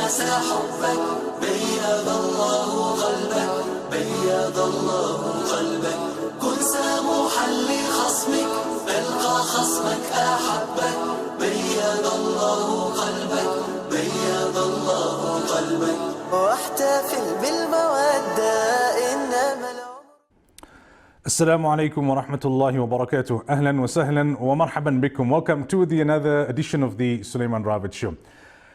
الناس حبك بيض الله قلبك بيض الله قلبك كن سامحا لخصمك ألقى خصمك أحبك بيض الله قلبك بيض الله قلبك واحتفل بالمودة إنما Assalamu alaikum wa rahmatullahi wa barakatuh. Ahlan wa sahlan wa marhaban bikum. Welcome to another edition of the Sulaiman Rawat Show.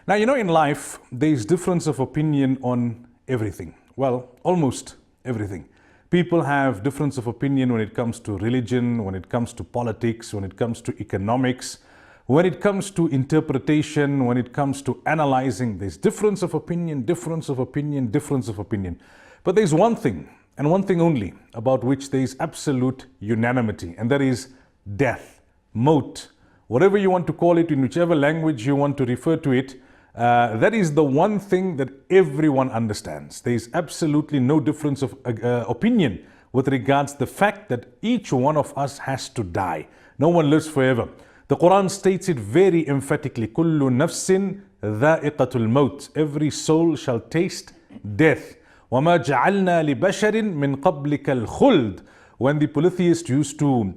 Now, you know, in life, there is difference of opinion on everything. Well, almost everything. People have difference of opinion when it comes to religion, when it comes to politics, when it comes to economics, when it comes to interpretation, when it comes to analyzing. There's difference of opinion, difference of opinion, difference of opinion. But there's one thing, and one thing only, about which there is absolute unanimity, and that is death, maut, whatever you want to call it, in whichever language you want to refer to it. That is the one thing that everyone understands. There is absolutely no difference of opinion with regards to the fact that each one of us has to die. No one lives forever. The Quran states it very emphatically, كُلُّ نَفْسٍ ذَائِقَةُ الْمَوْتِ. Every soul shall taste death. وَمَا جَعَلْنَا لِبَشَرٍ مِّن قَبْلِكَ الْخُلْدِ. When the polytheists used to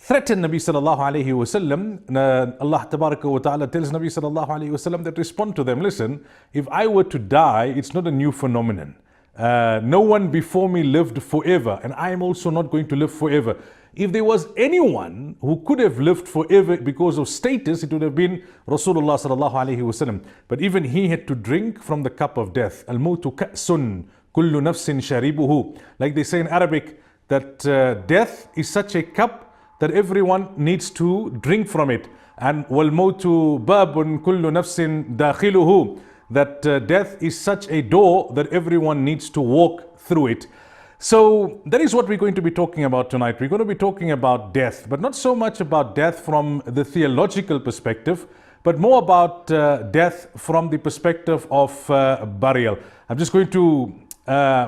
threaten Nabi sallallahu alayhi wasallam, Allah tabaraka wa ta'ala tells Nabi sallallahu alayhi wasallam that respond to them, listen, if I were to die, it's not a new phenomenon. No one before me lived forever, and I am also not going to live forever. If there was anyone who could have lived forever because of status, it would have been Rasulullah sallallahu alayhi wasallam. But even he had to drink from the cup of death. Al-mawtu ka'sun, kullu nafsin sharibuhu. Like they say in Arabic, that death is such a cup that everyone needs to drink from it. And wal-mawtu babun kullu nafsin dakhiluhu. That death is such a door that everyone needs to walk through it. So that is what we're going to be talking about tonight. We're going to be talking about death, but not so much about death from the theological perspective, but more about death from the perspective of burial. I'm just going to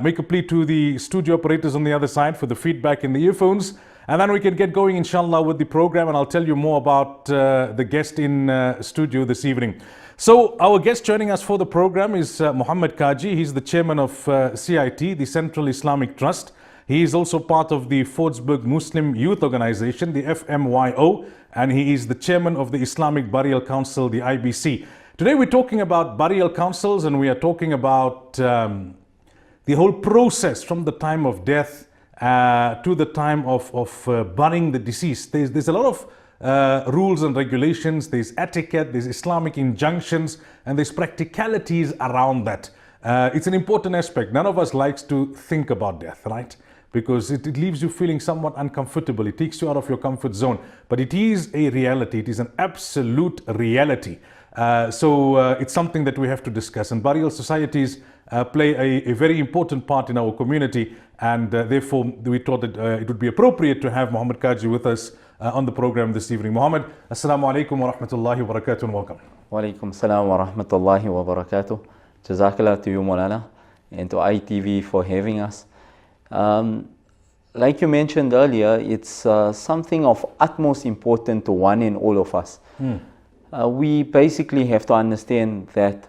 make a plea to the studio operators on the other side for the feedback in the earphones, and then we can get going inshallah with the program, and I'll tell you more about the guest in studio this evening. So our guest joining us for the program is Muhammad Kaji. He's the chairman of CIT, the Central Islamic Trust. He is also part of the Fordsburg Muslim Youth Organization, the FMYO, and he is the chairman of the Islamic Burial Council, the IBC. Today we're talking about burial councils, and we are talking about the whole process from the time of death to the time of burying the deceased. There's a lot of rules and regulations, there's etiquette, there's Islamic injunctions, and there's practicalities around that. It's an important aspect. None of us likes to think about death, right? Because it leaves you feeling somewhat uncomfortable. It takes you out of your comfort zone. But it is a reality. It is an absolute reality. So it's something that we have to discuss. And burial societies play a very important part in our community. And therefore, we thought that it would be appropriate to have Muhammad Kaji with us on the program this evening. Muhammad, assalamu alaikum wa rahmatullahi wa barakatuh, and welcome. Wa alaikum salam wa rahmatullahi wa barakatuh. Jazakallah to you, Maulana, and to ITV for having us. Like you mentioned earlier, it's something of utmost importance to one and all of us. We basically have to understand that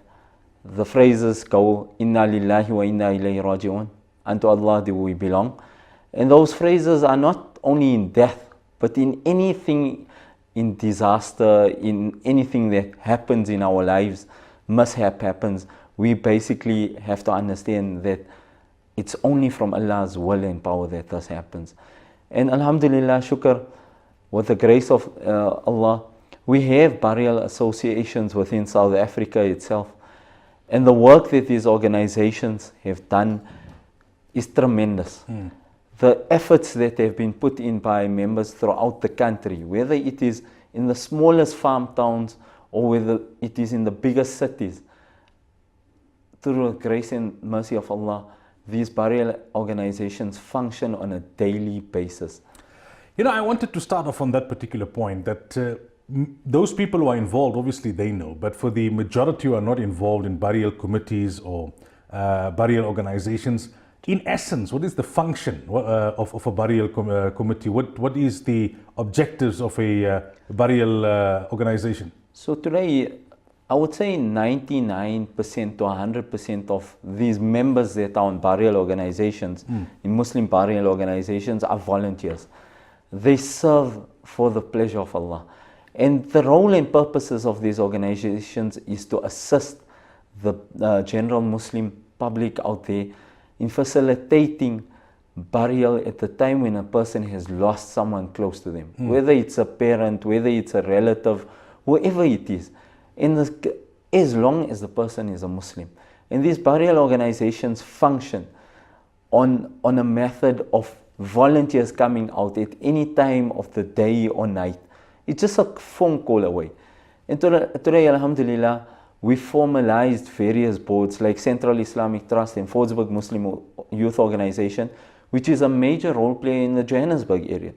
the phrases go, Inna lillahi wa inna ilayhi raji'un, unto Allah do we belong. And those phrases are not only in death, but in anything, in disaster, in anything that happens in our lives, mishap happens, we basically have to understand that it's only from Allah's will and power that this happens. And alhamdulillah, shukr, with the grace of Allah, we have burial associations within South Africa itself. And the work that these organizations have done is tremendous. The efforts that have been put in by members throughout the country, whether it is in the smallest farm towns or whether it is in the biggest cities, through the grace and mercy of Allah, these burial organizations function on a daily basis. You know, I wanted to start off on that particular point, that those people who are involved, obviously they know, but for the majority who are not involved in burial committees or burial organizations, in essence, what is the function of a burial committee? What is the objectives of a burial organization? So today, I would say 99% to 100% of these members that are on burial organizations, in Muslim burial organizations, are volunteers. They serve for the pleasure of Allah. And the role and purposes of these organizations is to assist the general Muslim public out there in facilitating burial at the time when a person has lost someone close to them, whether it's a parent, whether it's a relative, whoever it is. As long as the person is a Muslim. And these burial organizations function on a method of volunteers coming out at any time of the day or night. It's just a phone call away. And today, alhamdulillah, we formalized various boards like Central Islamic Trust and Fordsburg Muslim Youth Organization, which is a major role player in the Johannesburg area.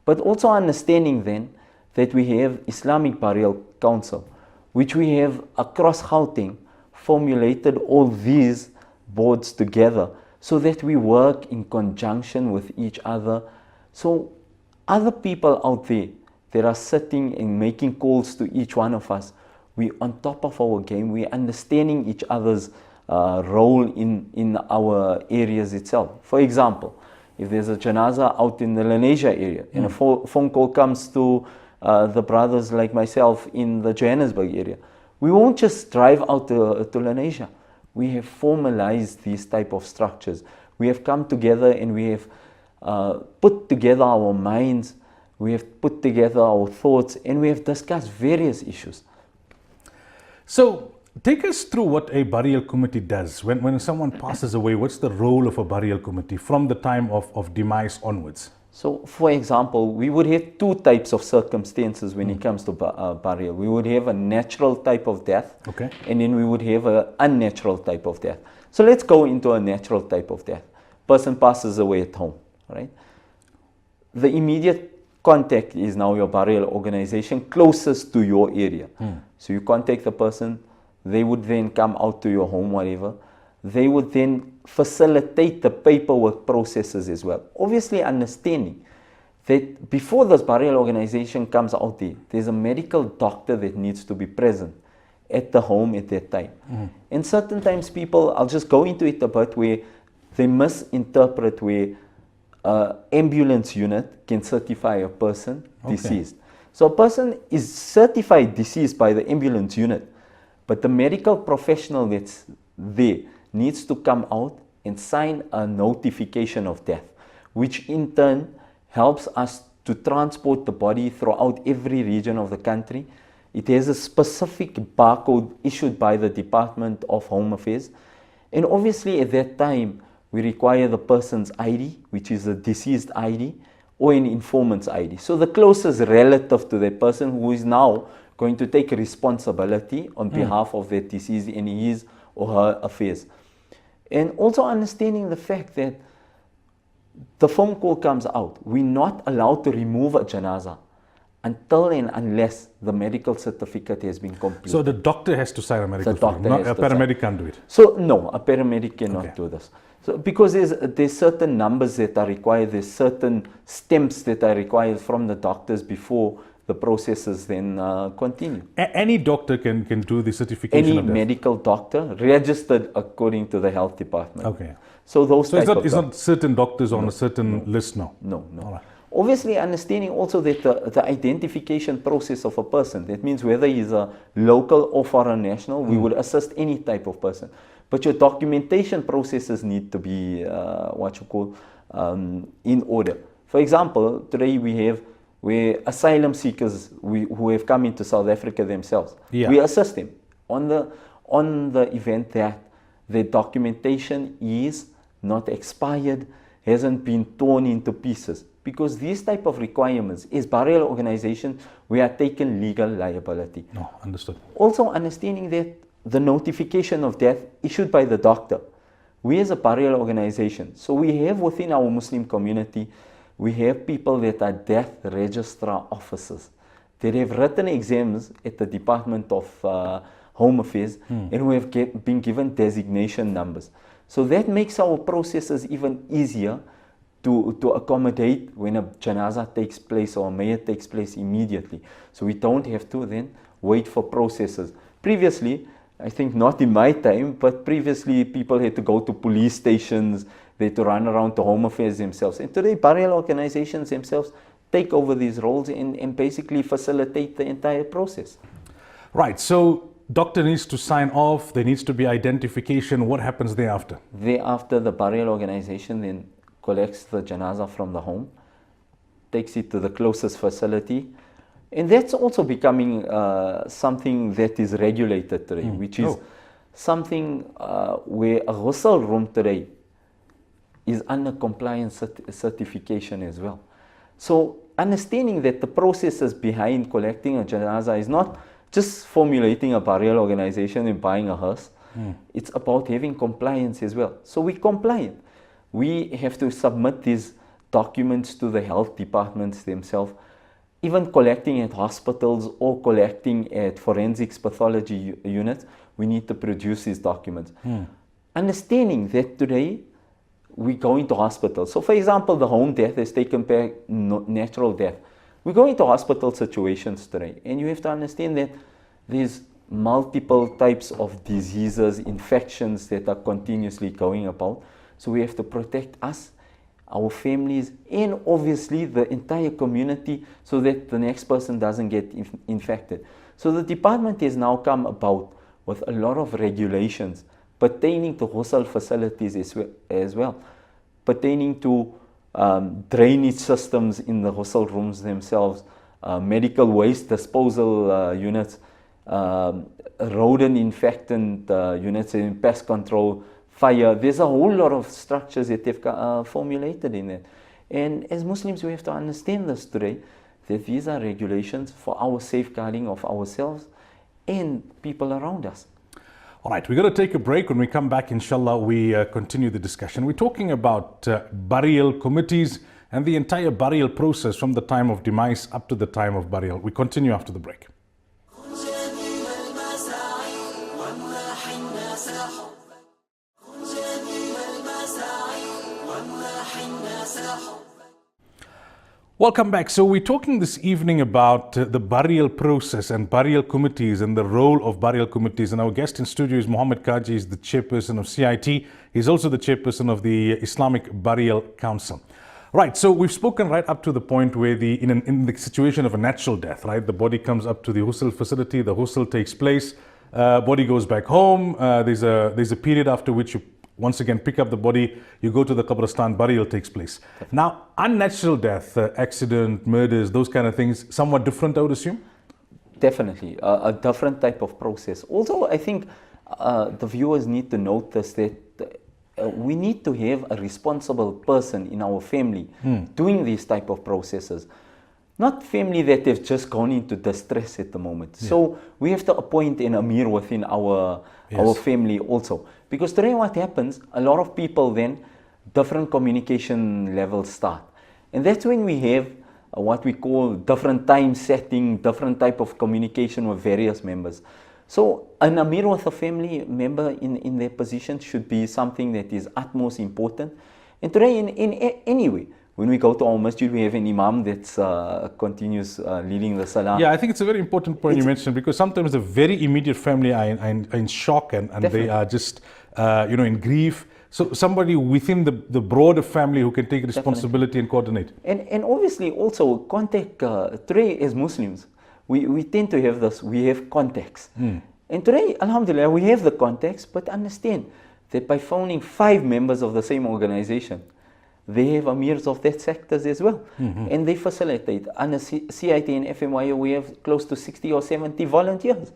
But also understanding then that we have Islamic Burial Council, which we have across Gauteng formulated all these boards together so that we work in conjunction with each other. So other people out there that are sitting and making calls to each one of us, we on top of our game, we're understanding each other's role in our areas itself. For example, if there's a janaza out in the Lenasia area and a phone call comes to the brothers like myself in the Johannesburg area, we won't just drive out to Lenasia. We have formalized these type of structures. We have come together and we have put together our minds, we have put together our thoughts, and we have discussed various issues. So, take us through what a burial committee does. When someone passes away, what's the role of a burial committee from the time of demise onwards? So, for example, we would have two types of circumstances when it comes to burial. We would have a natural type of death, Okay. and then we would have an unnatural type of death. So let's go into a natural type of death. Person passes away at home, right? The immediate contact is now your burial organization closest to your area. So you contact the person, they would then come out to your home, whatever. They would then facilitate the paperwork processes as well. Obviously understanding that before this burial organization comes out there, there's a medical doctor that needs to be present at the home at that time. And certain times people, I'll just go into it a bit, where they misinterpret where ambulance unit can certify a person deceased. So a person is certified deceased by the ambulance unit, but the medical professional that's there needs to come out and sign a notification of death, which in turn helps us to transport the body throughout every region of the country. It has a specific barcode issued by the Department of Home Affairs. And obviously at that time, we require the person's ID, which is a deceased ID, or an informant's ID. So the closest relative to that person who is now going to take responsibility on behalf of that deceased in his or her affairs. And also understanding the fact that the phone call comes out, we're not allowed to remove a janaza until and unless the medical certificate has been completed. So the doctor has to sign a medical doctor form, has a to paramedic can't do it. So no, a paramedic cannot do this. So because there's certain numbers that are required, there's certain stamps that are required from the doctors before the processes then continue. Any doctor can do the certification Any of death? medical doctor registered according to the health department. Okay. So those So type it's of not certain doctors on a certain list now? No. All right. Obviously understanding also that the identification process of a person, that means whether he's a local or foreign national, we would assist any type of person. But your documentation processes need to be in order. For example, today we have asylum seekers who have come into South Africa themselves. Yeah. We assist them on the event that the documentation is not expired, hasn't been torn into pieces. Because these type of requirements, as burial organization, we are taking legal liability. No, understood. Also understanding that the notification of death issued by the doctor, we as a burial organization, so we have within our Muslim community, we have people that are death registrar officers that have written exams at the Department of Home Affairs and who have been given designation numbers. So that makes our processes even easier to accommodate when a janaza takes place or a mayat takes place immediately. So we don't have to then wait for processes. previously, I think not in my time, but previously people had to go to police stations, they had to run around to home affairs themselves. And today burial organizations themselves take over these roles and basically facilitate the entire process. Right, so doctor needs to sign off, there needs to be identification. What happens thereafter? Thereafter, the burial organization then collects the janazah from the home, takes it to the closest facility, and that's also becoming something that is regulated today, which is something where a ghusl room today is under compliance certification as well. So understanding that the processes behind collecting a janazah is not just formulating a burial organization and buying a hearse. It's about having compliance as well. So we're compliant. We have to submit these documents to the health departments themselves. Even collecting at hospitals or collecting at forensics pathology units, we need to produce these documents. Understanding that today we go into hospitals. So for example, the home death is taken back natural death. We go into hospital situations today, and you have to understand that there's multiple types of diseases, infections that are continuously going about. So we have to protect us, our families, and obviously the entire community so that the next person doesn't get infected. So the department has now come about with a lot of regulations pertaining to ghusl facilities as well, pertaining to drainage systems in the ghusl rooms themselves, medical waste disposal units, rodent infectant units in pest control, fire. There's a whole lot of structures that they've formulated in it. And as Muslims, we have to understand this today, that these are regulations for our safeguarding of ourselves and people around us. All right, we're going to take a break. When we come back, inshallah, we continue the discussion. We're talking about burial committees and the entire burial process from the time of demise up to the time of burial. We continue after the break. Welcome back. So we're talking this evening about the burial process and burial committees and the role of burial committees. And our guest in studio is Muhammad Kaji, he's the chairperson of CIT. He's also the chairperson of the Islamic Burial Council. Right, so we've spoken right up to the point where in the situation of a natural death, right, the body comes up to the ghusl facility, the ghusl takes place, body goes back home, there's a period after which you once again pick up the body, you go to the Qabristan, burial takes place. Now, unnatural death, accident, murders, those kind of things, somewhat different, I would assume? Definitely, a different type of process. Also, I think the viewers need to notice that we need to have a responsible person in our family doing these type of processes. Not family that have just gone into distress at the moment. Yeah. So we have to appoint an Amir within our family also. Because today what happens, a lot of people then, different communication levels start. And that's when we have what we call different time setting, different type of communication with various members. So an Amir with a family member in their position should be something that is utmost important. And today in any way, when we go to our masjid, we have an imam that continues leading the salah. Yeah, I think it's a very important point you mentioned, because sometimes the very immediate family are in shock and they are just in grief. So somebody within the broader family who can take responsibility and coordinate. And obviously also contact, today as Muslims, we tend to have this, we have contacts. And today, alhamdulillah, we have the contacts, but understand that by phoning 5 members of the same organization, they have amirs of that sectors as well. And they facilitate. Under CIT and FMYO, we have close to 60 or 70 volunteers.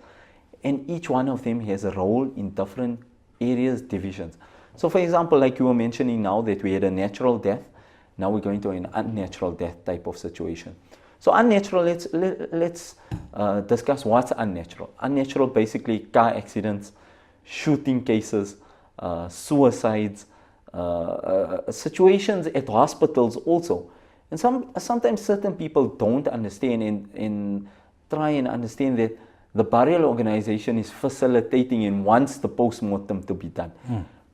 And each one of them has a role in different areas, divisions. So for example, like you were mentioning now that we had a natural death, now we're going to an unnatural death type of situation. So unnatural, let's discuss what's unnatural. Unnatural, basically car accidents, shooting cases, suicides, situations at hospitals also. And sometimes certain people don't understand and try and understand that the burial organization is facilitating and wants the post-mortem to be done.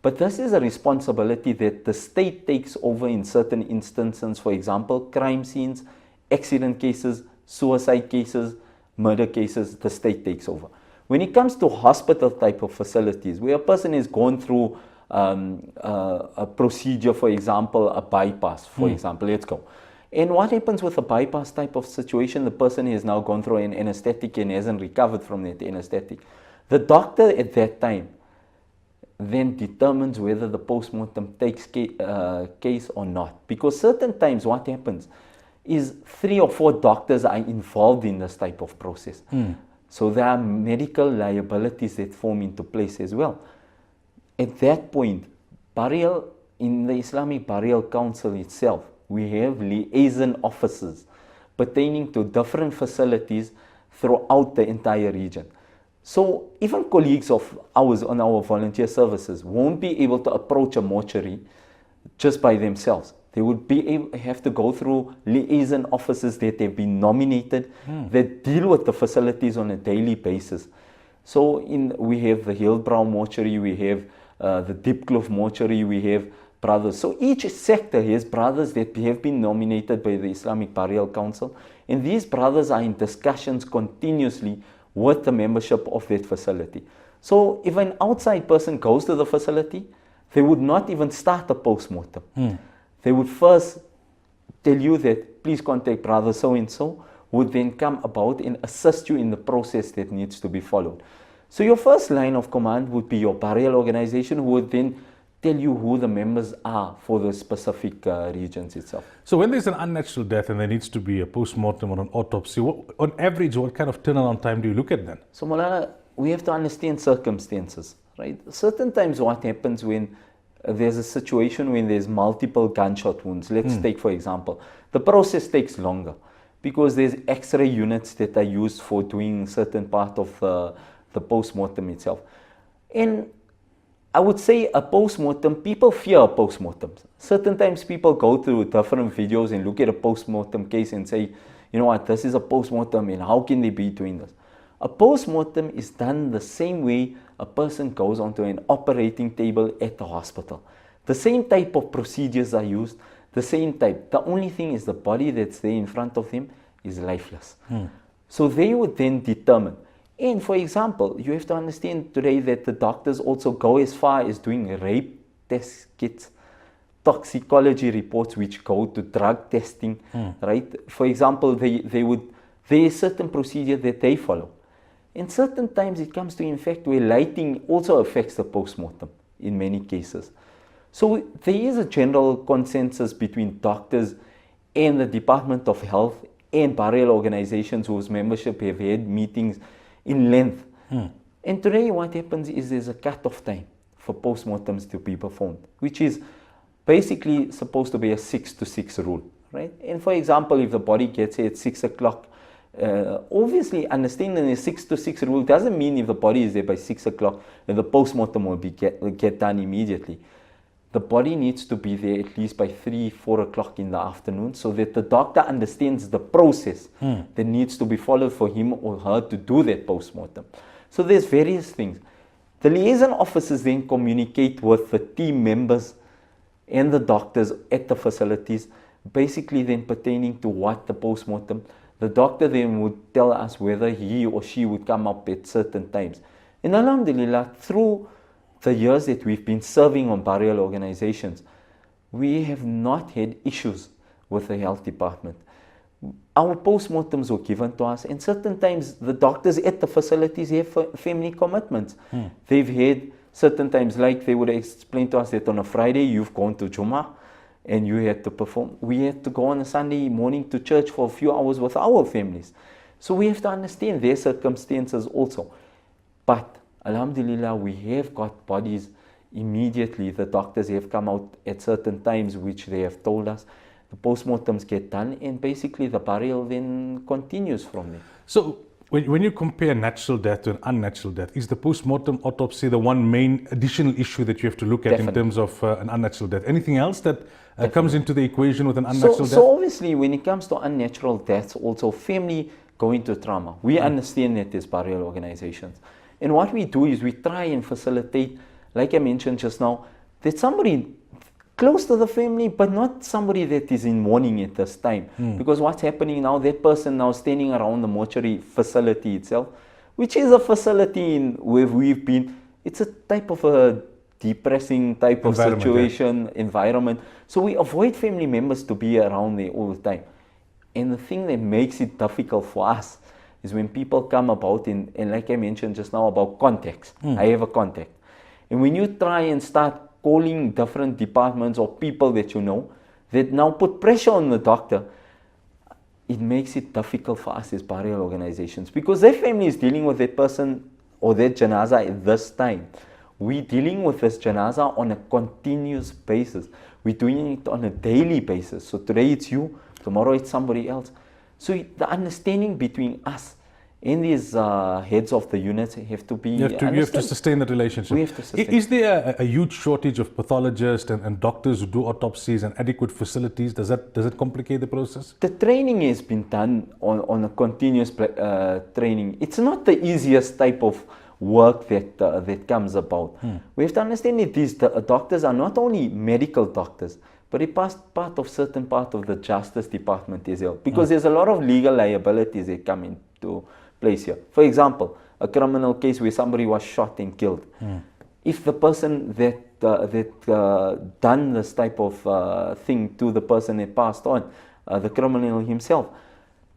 But this is a responsibility that the state takes over in certain instances. For example, crime scenes, accident cases, suicide cases, murder cases, the state takes over. When it comes to hospital type of facilities, where a person has gone through a procedure, for example, a bypass, for example, let's go. And what happens with a bypass type of situation? The person has now gone through an anesthetic and hasn't recovered from that anesthetic. The doctor at that time then determines whether the postmortem takes case or not. Because certain times what happens is 3 or 4 doctors are involved in this type of process. So there are medical liabilities that form into place as well. At that point, burial, in the Islamic Burial Council itself, we have liaison officers pertaining to different facilities throughout the entire region. So even colleagues of ours on our volunteer services won't be able to approach a mortuary just by themselves. They would have to go through liaison officers that have been nominated that deal with the facilities on a daily basis. So we have the Hillbrow mortuary, we have the Diepkloof mortuary, we have brothers. So each sector has brothers that have been nominated by the Islamic Burial Council, and these brothers are in discussions continuously with the membership of that facility. So if an outside person goes to the facility, they would not even start a postmortem. They would first tell you that please contact brother so-and-so, would then come about and assist you in the process that needs to be followed. So your first line of command would be your burial organization, who would then tell you who the members are for the specific regions itself. So when there's an unnatural death and there needs to be a post-mortem or an autopsy, on average, what kind of turnaround time do you look at then? So Maulana, we have to understand circumstances, right? Certain times what happens when there's a situation when there's multiple gunshot wounds. Let's take, for example, the process takes longer because there's X-ray units that are used for doing certain part of the post-mortem itself. And I would say a post-mortem, people fear a post-mortem. Certain times people go through different videos and look at a post-mortem case and say, you know what, this is a post-mortem and how can they be doing this? A post-mortem is done the same way a person goes onto an operating table at the hospital. The same type of procedures are used, the same type. The only thing is the body that's there in front of them is lifeless. So they would then determine. And for example, you have to understand today that the doctors also go as far as doing rape test kits, toxicology reports which go to drug testing, right? For example, there is certain procedure that they follow. And certain times it comes to, in fact, where lighting also affects the post-mortem in many cases. So there is a general consensus between doctors and the Department of Health and burial organizations whose membership have had meetings in length. And today what happens is there's a cut-off time for post-mortems to be performed, which is basically supposed to be a 6 to 6 rule, right? And for example, if the body gets here at 6 o'clock, obviously understanding the 6 to 6 rule doesn't mean if the body is there by 6 o'clock then the post-mortem will get done immediately. The body needs to be there at least by 3, 4 o'clock in the afternoon so that the doctor understands the process that needs to be followed for him or her to do that post-mortem. So there's various things. The liaison officers then communicate with the team members and the doctors at the facilities, basically then pertaining to what the post-mortem. The doctor then would tell us whether he or she would come up at certain times. And alhamdulillah, through the years that we've been serving on burial organizations, we have not had issues with the health department. Our post-mortems were given to us, and certain times the doctors at the facilities have family commitments. They've had certain times, like they would explain to us that on a Friday you've gone to Jummah and you had to perform. We had to go on a Sunday morning to church for a few hours with our families. So we have to understand their circumstances also. But alhamdulillah, we have got bodies immediately. The doctors have come out at certain times which they have told us. The postmortems get done and basically the burial then continues from there. So when you compare natural death to an unnatural death, is the postmortem autopsy the one main additional issue that you have to look at in terms of an unnatural death? Anything else that comes into the equation with an unnatural death? So obviously when it comes to unnatural deaths, also family going to trauma, we understand that as burial organizations. And what we do is we try and facilitate, like I mentioned just now, that somebody close to the family, but not somebody that is in mourning at this time. Because what's happening now, that person now standing around the mortuary facility itself which is a facility in where we've been. It's a type of a depressing type of Environment, situation, environment. So we avoid family members to be around there all the time. And the thing that makes it difficult for us is when people come about and like I mentioned just now about contacts. I have a contact. And when you try and start calling different departments or people that you know, that now put pressure on the doctor, it makes it difficult for us as burial organizations because their family is dealing with that person or that janaza at this time. We're dealing with this janaza on a continuous basis. We're doing it on a daily basis. So today it's you, tomorrow it's somebody else. So the understanding between us and these heads of the units have to be You have to sustain that relationship. We have to sustain. Is there a huge shortage of pathologists and doctors who do autopsies and adequate facilities? Does it complicate the process? The training has been done on a continuous training. It's not the easiest type of work that comes about. We have to understand that these doctors are not only medical doctors, but they pass part of the justice department as well. Because there's a lot of legal liabilities that come into place here. For example, a criminal case where somebody was shot and killed. If the person that done this type of thing to the person that passed on, the criminal himself,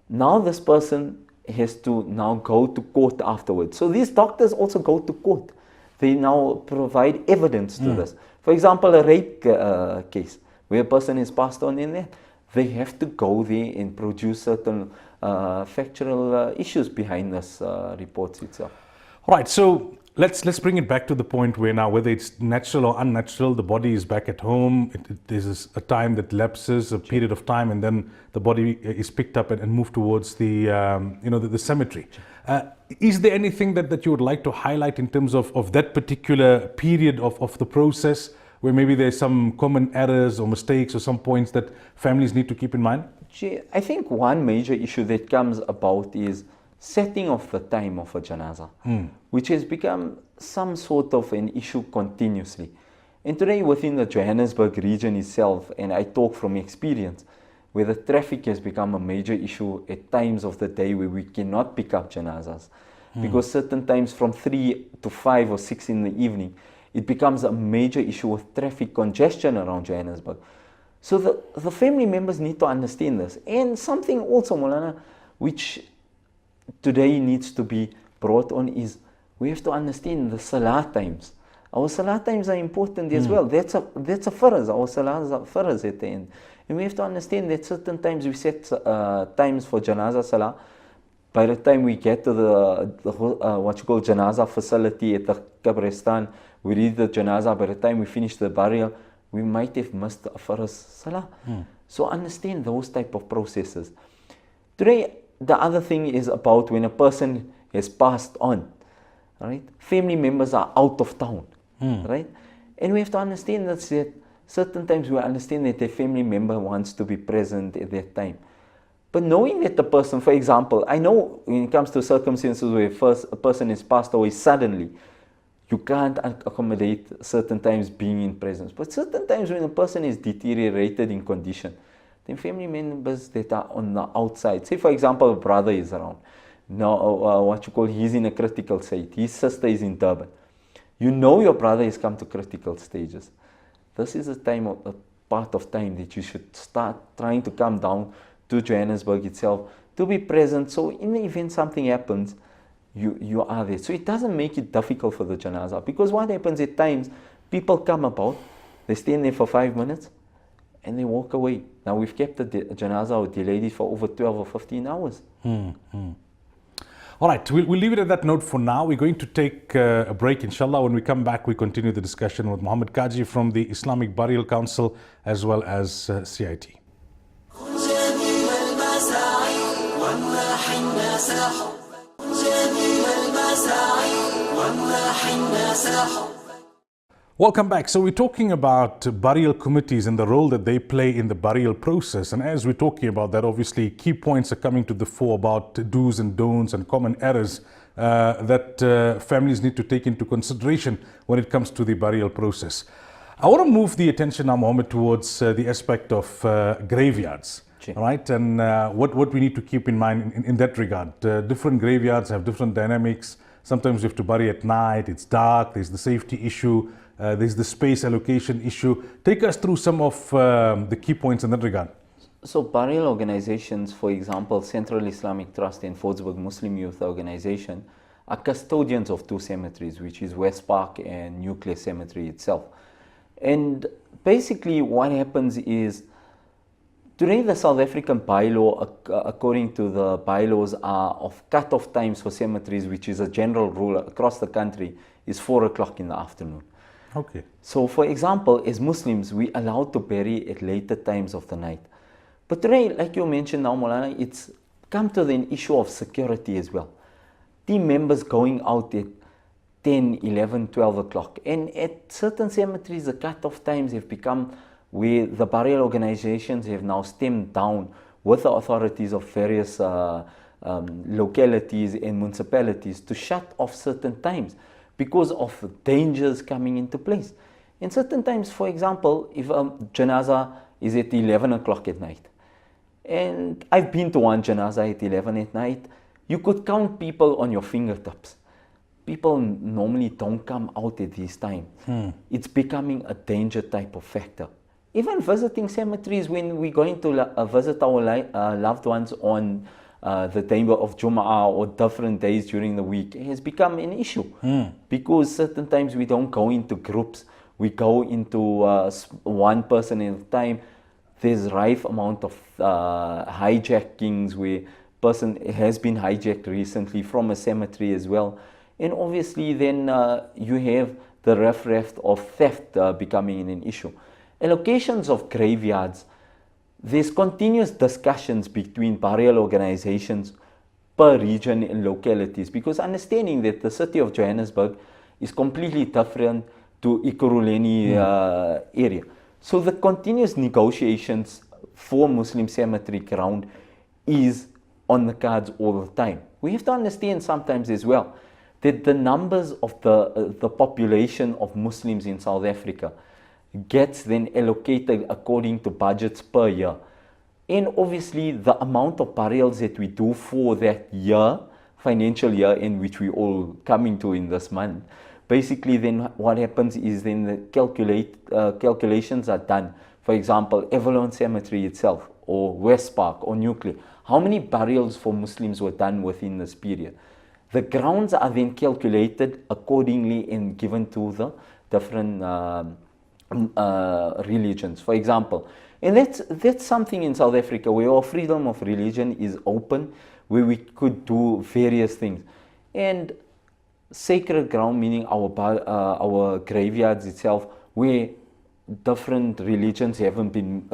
now this person has to now go to court afterwards. So these doctors also go to court. They now provide evidence to this. For example, a rape case where a person is passed on in there, they have to go there and produce certain factual issues behind this reports itself. Right, so let's bring it back to the point where now, whether it's natural or unnatural, the body is back at home. There's a time that lapses, a period of time, and then the body is picked up and moved towards the the cemetery. Is there anything that you would like to highlight in terms of that particular period of the process, where maybe there's some common errors or mistakes or some points that families need to keep in mind? I think one major issue that comes about is setting of the time of a janaza, which has become some sort of an issue continuously. And today within the Johannesburg region itself, and I talk from experience, where the traffic has become a major issue at times of the day where we cannot pick up janazas. Because certain times from 3 to 5 or 6 in the evening, it becomes a major issue with traffic congestion around Johannesburg. So the family members need to understand this. And something also, Molana, which today needs to be brought on is we have to understand the salah times. Our salah times are important as well. That's a faraz. Our salahs are faraz at the end. And we have to understand that certain times we set times for janaza salah. By the time we get to the what you call janaza facility at the Qabristan, we read the janaza. By the time we finish the burial, we might have missed a faraz salah. So understand those type of processes. Today, the other thing is about when a person has passed on, right? Family members are out of town, right? And we have to understand that certain times we understand that a family member wants to be present at that time. But knowing that the person, for example, I know when it comes to circumstances where a person is passed away suddenly, you can't accommodate certain times being in presence. But certain times when a person is deteriorated in condition, then family members that are on the outside, say for example, a brother is around, now he's in a critical state, his sister is in Durban. You know your brother has come to critical stages. This is a part of time that you should start trying to come down to Johannesburg itself, to be present, so in the event something happens, you are there. So it doesn't make it difficult for the janaza, because what happens at times, people come about, they stand there for 5 minutes, and they walk away. Now we've kept the janaza or delayed it for over 12 or 15 hours. All right, we'll leave it at that note for now. We're going to take a break, inshallah. When we come back, we continue the discussion with Muhammad Kaji from the Islamic Burial Council as well as CIT. Welcome back. So we're talking about burial committees and the role that they play in the burial process. And as we're talking about that, obviously key points are coming to the fore about do's and don'ts and common errors that families need to take into consideration when it comes to the burial process. I want to move the attention now, Mohammed, towards the aspect of graveyards. right? And what we need to keep in mind in that regard. Different graveyards have different dynamics. Sometimes you have to bury at night, it's dark, there's the safety issue, there's the space allocation issue. Take us through some of the key points in that regard. So burial organizations, for example, Central Islamic Trust and Fordsburg Muslim Youth Organization, are custodians of two cemeteries, which is West Park and Nuclear Cemetery itself. And basically what happens is, today the South African bylaw, according to the bylaws, are of cut-off times for cemeteries, which is a general rule across the country, is 4 o'clock in the afternoon. Okay. So for example, as Muslims, we are allowed to bury at later times of the night. But today, like you mentioned now, Maulana, it's come to the issue of security as well. Team members going out at 10, 11, 12 o'clock. And at certain cemeteries, the cut-off times have become where the burial organizations have now stemmed down with the authorities of various localities and municipalities to shut off certain times because of dangers coming into place. And certain times, for example, if a janaza is at 11 o'clock at night, and I've been to one janaza at 11 at night, you could count people on your fingertips. People normally don't come out at this time. It's becoming a danger type of factor. Even visiting cemeteries, when we're going to visit our loved ones on the day of Jum'ah or different days during the week, has become an issue. Because certain times we don't go into groups, we go into one person at a time. There's rife amount of hijackings where person has been hijacked recently from a cemetery as well. And obviously then you have the riff-raff of theft becoming an issue. Allocations of graveyards, there's continuous discussions between burial organizations per region and localities, because understanding that the city of Johannesburg is completely different to Ekurhuleni area. So the continuous negotiations for Muslim cemetery ground is on the cards all the time. We have to understand sometimes as well that the numbers of the population of Muslims in South Africa gets then allocated according to budgets per year. And obviously the amount of burials that we do for that year, financial year in which we all coming to in this month, basically then what happens is then the calculations are done. For example, Avalon Cemetery itself, or West Park, or Nuclear. How many burials for Muslims were done within this period? The grounds are then calculated accordingly and given to the different religions, for example. And that's something in South Africa where our freedom of religion is open, where we could do various things. And sacred ground, meaning our graveyards itself, where different religions haven't been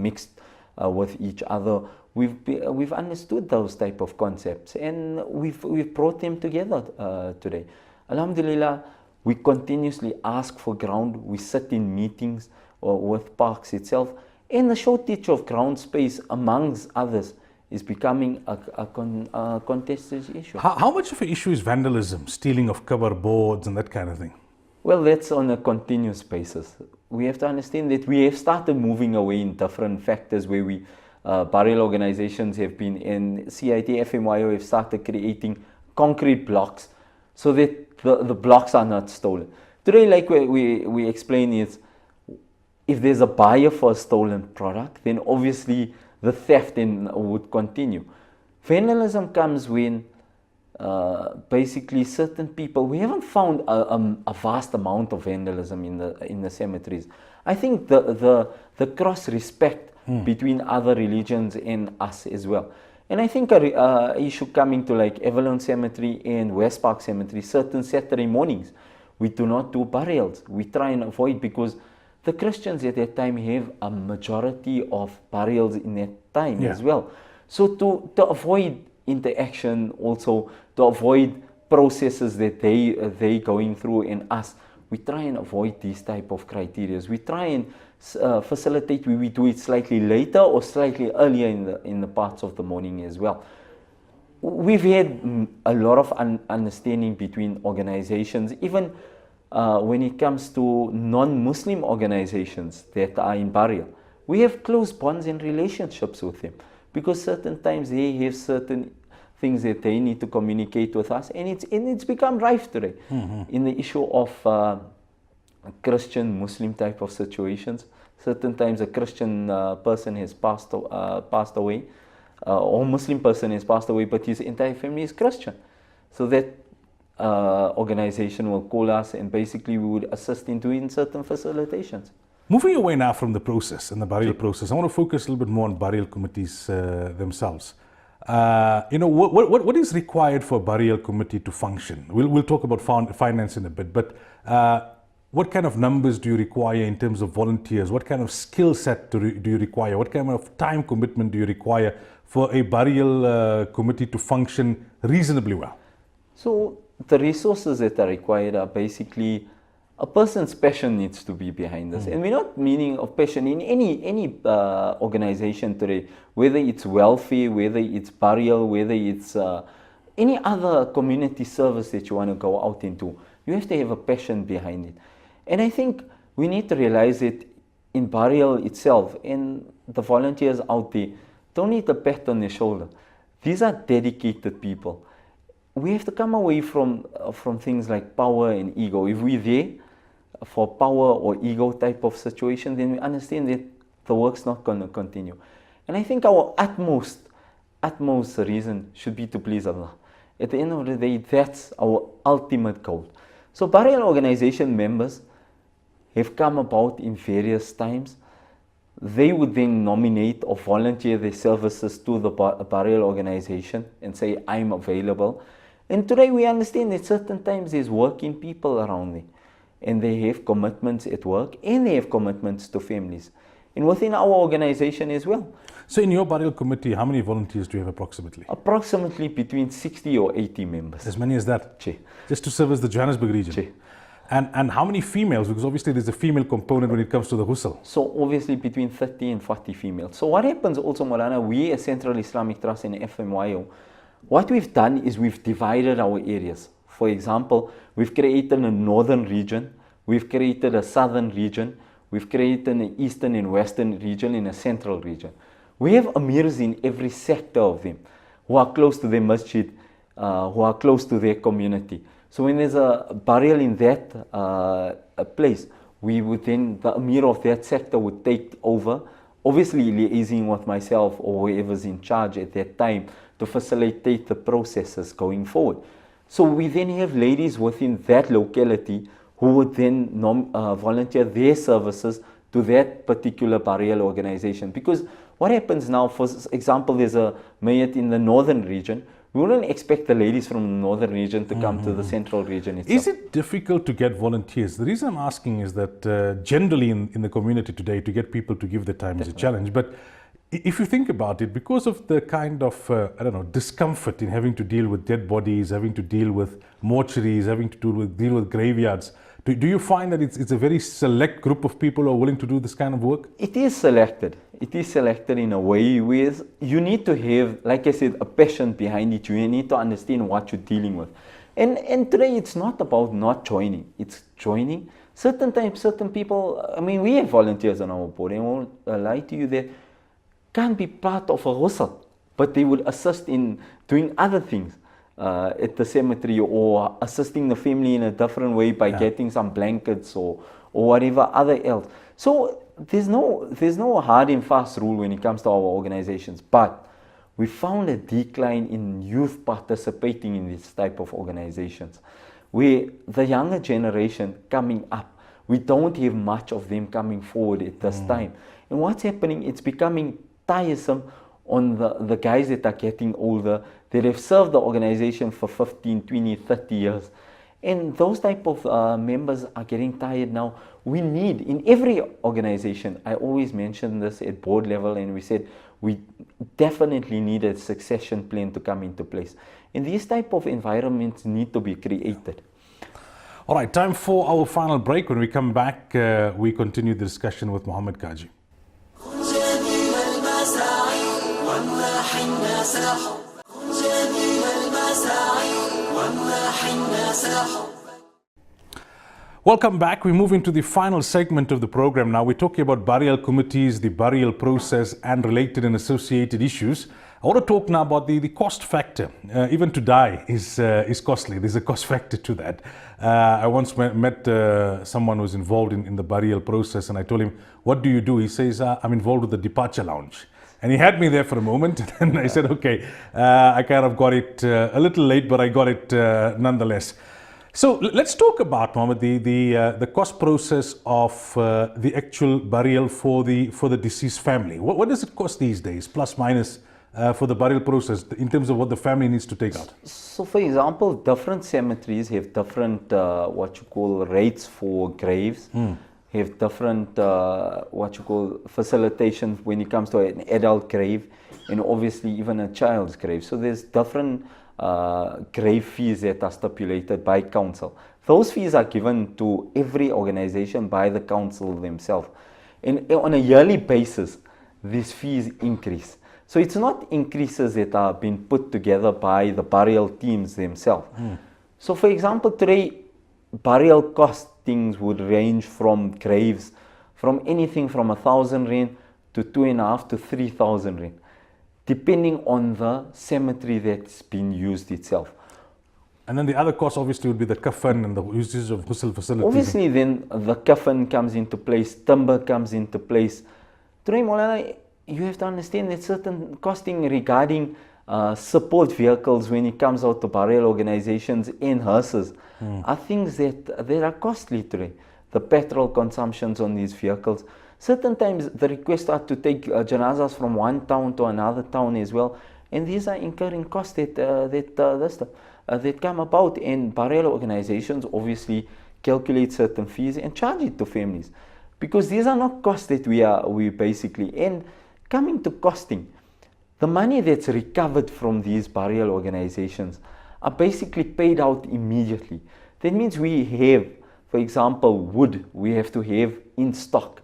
mixed with each other. We've understood those type of concepts, and we've brought them together today. Alhamdulillah, we continuously ask for ground. We sit in meetings with parks itself, and the shortage of ground space, amongst others, is becoming a contested issue. How much of an issue is vandalism, stealing of cover boards and that kind of thing? Well, that's on a continuous basis. We have to understand that we have started moving away in different factors where we, burial organizations have been, and CIT, FMYO have started creating concrete blocks so that the blocks are not stolen. Today, like we explain, is if there's a buyer for a stolen product, then obviously the theft then would continue. Vandalism comes when basically certain people, we haven't found a vast amount of vandalism in the cemeteries. I think the cross respect between other religions and us as well. And I think a issue coming to like Avalon Cemetery and West Park Cemetery, certain Saturday mornings, we do not do burials. We try and avoid, because the Christians at that time have a majority of burials in that time as well. So to avoid interaction, also to avoid processes that they going through in us, we try and avoid these type of criteria. We try and facilitate where we do it slightly later or slightly earlier in the parts of the morning as well. We've had a lot of understanding between organizations, even when it comes to non-Muslim organizations that are in burial. we have close bonds and relationships with them, because certain times they have certain things that they need to communicate with us, and it's become rife today in the issue of Christian Muslim type of situations. Certain times a Christian person has passed away, or Muslim person has passed away, but his entire family is Christian. So that organization will call us, and basically we would assist in doing certain facilitations. Moving away now from the process and the burial process, I want to focus a little bit more on burial committees themselves. What is required for a burial committee to function? We'll talk about finance in a bit, but what kind of numbers do you require in terms of volunteers? What kind of skill set do you require? What kind of time commitment do you require for a burial committee to function reasonably well? So the resources that are required are basically a person's passion needs to be behind this. And we're not meaning of passion in any organization today, whether it's welfare, whether it's burial, whether it's any other community service that you want to go out into. You have to have a passion behind it. And I think we need to realize that in burial itself, and the volunteers out there don't need a pat on their shoulder. These are dedicated people. We have to come away from things like power and ego. If we're there for power or ego type of situation, then we understand that the work's not going to continue. And I think our utmost reason should be to please Allah. At the end of the day, that's our ultimate goal. So burial organization members have come about in various times. They would then nominate or volunteer their services to the burial organization and say, I'm available. And today we understand that certain times there's working people around them, and they have commitments at work, and they have commitments to families, and within our organization as well. So in your burial committee, how many volunteers do you have approximately? Approximately between 60 or 80 members. As many as that? Che. Just to service the Johannesburg region? Che. And how many females? Because obviously there's a female component when it comes to the ghusl. So obviously between 30 and 40 females. So what happens also, Maulana, we as Central Islamic Trust and FMYO, what we've done is we've divided our areas. For example, we've created a northern region, we've created a southern region, we've created an eastern and western region, and a central region. We have amirs in every sector of them who are close to their masjid, who are close to their community. So when there's a burial in that place, we would then, the amir of that sector would take over, obviously liaising with myself or whoever's in charge at that time to facilitate the processes going forward. So we then have ladies within that locality who would then volunteer their services to that particular burial organization. Because what happens now, for example, there's a mayat in the northern region, we wouldn't expect the ladies from the northern region to come to the central region itself. Is it difficult to get volunteers? The reason I'm asking is that generally in the community today, to get people to give their time is a challenge. But if you think about it, because of the kind of, discomfort in having to deal with dead bodies, having to deal with mortuaries, having to deal with graveyards, do you find that it's a very select group of people who are willing to do this kind of work? It is selected. It is selected in a way where you need to have, like I said, a passion behind it. You need to understand what you're dealing with. And today it's not about not joining. It's joining. Certain times, certain people, I mean, we have volunteers on our board, and I won't lie to you, they can't be part of a ghusl, but they would assist in doing other things. At the cemetery, or assisting the family in a different way by getting some blankets or whatever other else. So there's no hard and fast rule when it comes to our organizations, but we found a decline in youth participating in this type of organizations, where the younger generation coming up, we don't have much of them coming forward at this time. And what's happening, it's becoming tiresome on the guys that are getting older, that have served the organization for 15, 20, 30 years. And those type of members are getting tired now. We need, in every organization, I always mention this at board level, and we said we definitely need a succession plan to come into place. And these type of environments need to be created. All right, time for our final break. When we come back, we continue the discussion with Muhammad Kaji. Welcome back. We move into the final segment of the program now. We're talking about burial committees, the burial process, and related and associated issues. I want to talk now about the cost factor. Even to die is costly. There's a cost factor to that. I once met someone who was involved in the burial process, and I told him, "What do you do?" He says, "I'm involved with the departure lounge." And he had me there for a moment, and I said, "Okay, I kind of got it a little late, but I got it nonetheless." So let's talk about, Mohammed, the cost process of the actual burial for the deceased family. What does it cost these days, plus minus, for the burial process in terms of what the family needs to take out? So, for example, different cemeteries have different what you call rates for graves. Have different what you call facilitation when it comes to an adult grave, and obviously even a child's grave. So there's different grave fees that are stipulated by council. Those fees are given to every organization by the council themselves. And on a yearly basis, these fees increase. So it's not increases that are being put together by the burial teams themselves. So for example, today, burial costings would range from graves from anything from 1,000 rand to 2,500 to 3,000 rand, depending on the cemetery that's been used itself. And then the other cost obviously would be the coffin and the usage of ghusl facilities. Obviously then the coffin comes into place, timber comes into place. Today, Maulana, you have to understand that certain costing regarding support vehicles when it comes out to burial organizations and hearses are things that are costly today. The petrol consumptions on these vehicles. Certain times the requests are to take janazas from one town to another town as well, and these are incurring costs that come about, and burial organizations obviously calculate certain fees and charge it to families, because these are not costs that we basically. And coming to costing, the money that's recovered from these burial organizations are basically paid out immediately. That means we have, for example, wood we have to have in stock.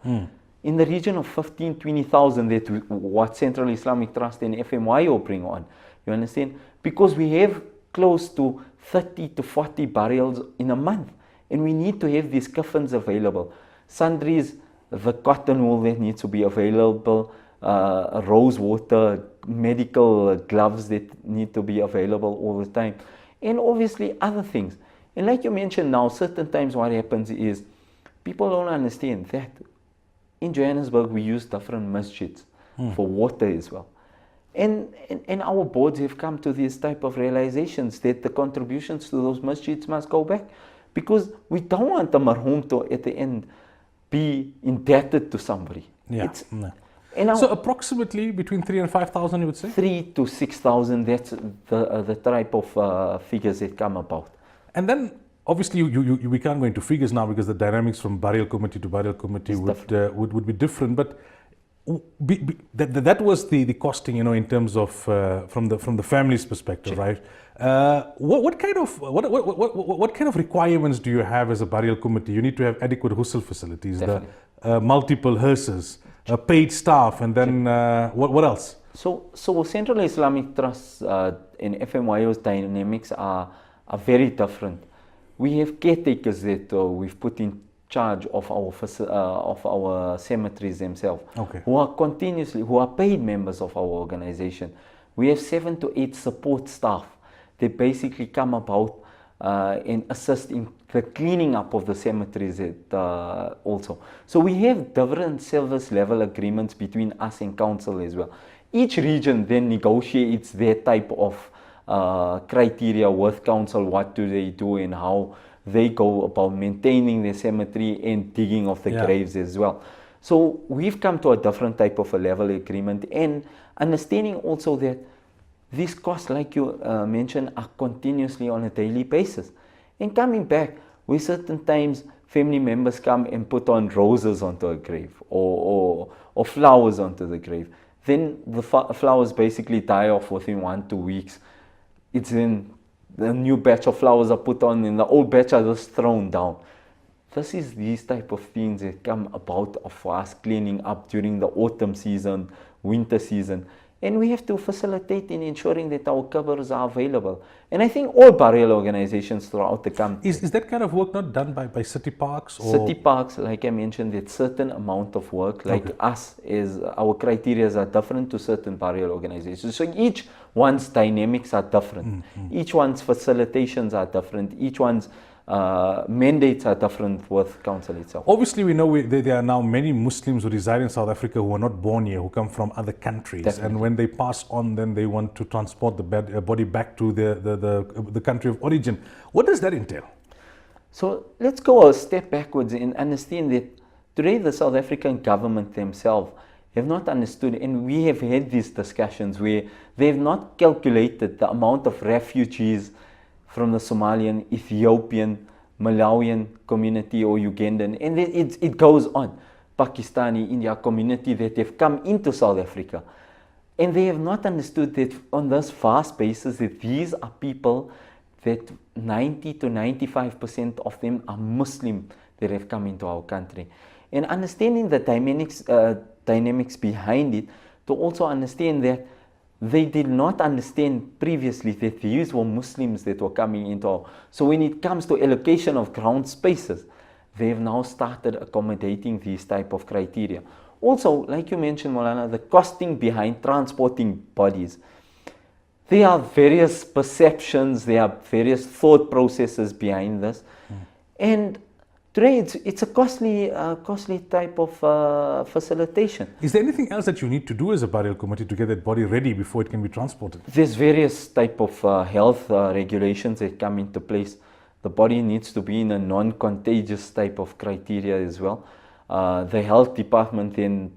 In the region of 15,000-20,000 that what Central Islamic Trust and FMYO bring on. You understand? Because we have close to 30 to 40 burials in a month, and we need to have these coffins available. Sundries, the cotton wool that needs to be available, rose water, medical gloves that need to be available all the time, and obviously other things. And like you mentioned now, certain times what happens is people don't understand that in Johannesburg we use different masjids for water as well. And our boards have come to these type of realizations that the contributions to those masjids must go back, because we don't want the marhum to at the end be indebted to somebody. Yeah. So approximately between 3,000 and 5,000, you would say? 3,000 to 6,000, that's the type of figures that come about. And then obviously we can't go into figures now because the dynamics from burial committee to burial committee would be different. But that was the costing, in terms of from the family's perspective, right? What kind of requirements do you have as a burial committee? You need to have adequate ghusl facilities, multiple hearses, paid staff, and then what else? So Central Islamic Trust and FMYO's dynamics are very different. We have caretakers that we've put in charge of our cemeteries themselves, who are paid members of our organization. We have 7 to 8 support staff that basically come about and assist in the cleaning up of the cemeteries also. So we have different service level agreements between us and council as well. Each region then negotiates their type of criteria with council. What do they do and how they go about maintaining the cemetery and digging of the graves as well. So we've come to a different type of a level agreement, and understanding also that these costs, like you mentioned, are continuously on a daily basis. And coming back, we certain times family members come and put on roses onto a grave or flowers onto the grave. Then the flowers basically die off within 1 to 2 weeks. It's then the new batch of flowers are put on and the old batch are just thrown down. This is these type of things that come about for us cleaning up during the autumn season, winter season. And we have to facilitate in ensuring that our covers are available. And I think all burial organizations throughout the country. Is that kind of work not done by city parks? Or? City parks, like I mentioned, it's certain amount of work. Like us, is our criteria are different to certain burial organizations. So each one's dynamics are different. Each one's facilitations are different. Each one's mandates are different with council itself. Obviously, we know there are now many Muslims who reside in South Africa who are not born here, who come from other countries. Definitely. And when they pass on, then they want to transport the body back to the country of origin. What does that entail? So let's go a step backwards and understand that today the South African government themselves have not understood, and we have had these discussions where they have not calculated the amount of refugees from the Somalian, Ethiopian, Malawian community or Ugandan, and it goes on. Pakistani, India community that have come into South Africa. And they have not understood that on this vast basis that these are people that 90 to 95% of them are Muslim that have come into our country. And understanding the dynamics behind it, to also understand that they did not understand previously that these were Muslims that were coming into our. So when it comes to allocation of ground spaces, they have now started accommodating these type of criteria. Also, like you mentioned, Maulana, the costing behind transporting bodies. There are various perceptions, there are various thought processes behind this. And today it's a costly type of facilitation. Is there anything else that you need to do as a burial committee to get that body ready before it can be transported? There's various type of health regulations that come into place. The body needs to be in a non-contagious type of criteria as well. The health department and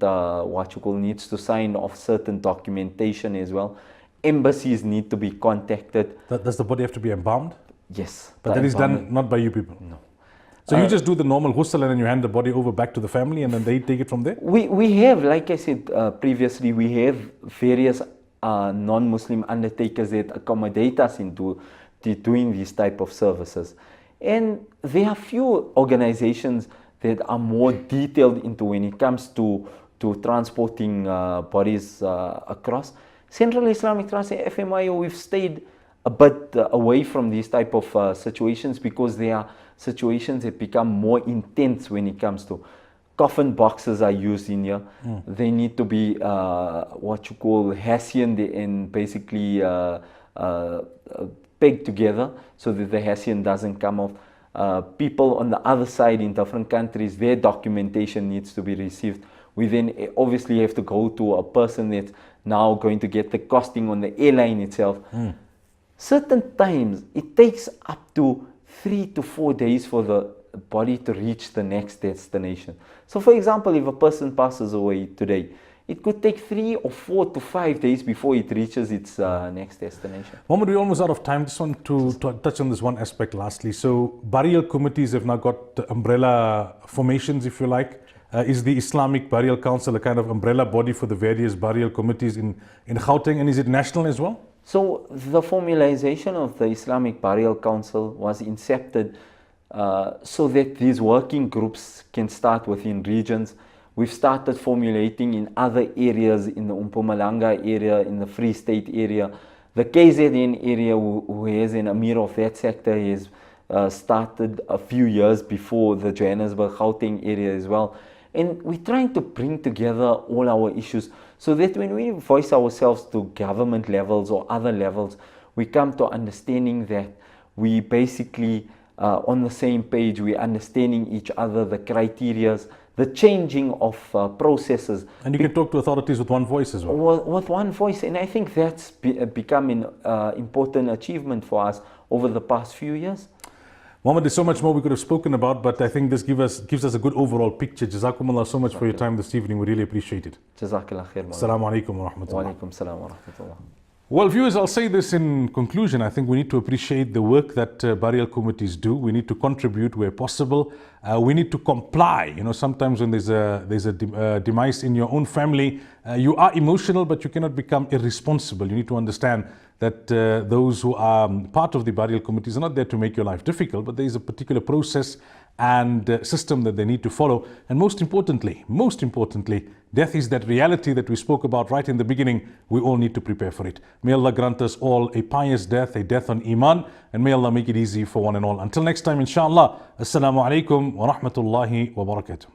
needs to sign off certain documentation as well. Embassies need to be contacted. Does the body have to be embalmed? Yes. But that is done not by you people? No. So you just do the normal ghusl and then you hand the body over back to the family and then they take it from there? We have, like I said previously, we have various non-Muslim undertakers that accommodate us into doing these type of services. And there are few organizations that are more detailed into when it comes to transporting bodies across. Central Islamic Trust and FMIO, we've stayed a bit away from these type of situations because they are situations that become more intense when it comes to coffin boxes are used in here. They need to be Hessian and basically pegged together so that the Hessian doesn't come off. People on the other side in different countries, their documentation needs to be received. We then obviously have to go to a person that's now going to get the costing on the airline itself. Certain times it takes up to 3 to 4 days for the body to reach the next destination. So for example, if a person passes away today, it could take 3 or 4 to 5 days before it reaches its next destination. Mohammed, we're almost out of time. Just want to touch on this one aspect lastly. So burial committees have now got umbrella formations, if you like. Is the Islamic Burial Council a kind of umbrella body for the various burial committees in Gauteng, and is it national as well? So the formalization of the Islamic Burial Council was incepted so that these working groups can start within regions. We've started formulating in other areas, in the Mpumalanga area, in the Free State area. The KZN area, who has an Amir of that sector, has started a few years before the Johannesburg, Gauteng area as well. And we're trying to bring together all our issues so that when we voice ourselves to government levels or other levels, we come to understanding that we basically on the same page, we're understanding each other, the criterias, the changing of processes. And you can talk to authorities with one voice as well. With one voice, and I think that's become an important achievement for us over the past few years. Mohammed, there's so much more we could have spoken about, but I think this gives us a good overall picture. Jazakumullah so much for your time this evening. We really appreciate it. Jazakallah khair. Assalamu alaikum wa rahmatullah. Wa alaikum salam wa rahmatullah. Well, viewers, I'll say this in conclusion. I think we need to appreciate the work that burial committees do. We need to contribute where possible. We need to comply. You know, sometimes when there's a demise in your own family, you are emotional, but you cannot become irresponsible. You need to understand that those who are part of the burial committees are not there to make your life difficult, but there is a particular process and system that they need to follow. And most importantly, death is that reality that we spoke about right in the beginning. We all need to prepare for it. May Allah grant us all a pious death, a death on Iman, and may Allah make it easy for one and all. Until next time, inshallah. Assalamu alaikum wa rahmatullahi wa barakatuh.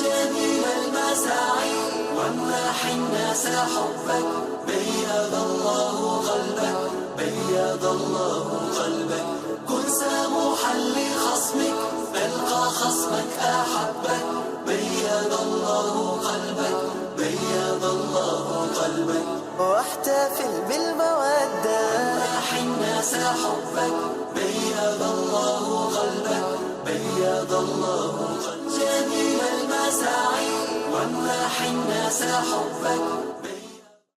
جميل المساعي وامنح الناس حبك بيض الله قلبك بيض الله قلبك كن سموحا لخصمك ألقى خصمك أحبك بيض الله قلبك بيض الله قلبك واحتفل بالمودة وامنح الناس حبك بيض الله قلبك بيض الله قلبك جميل المساعي وامنح الناس حبك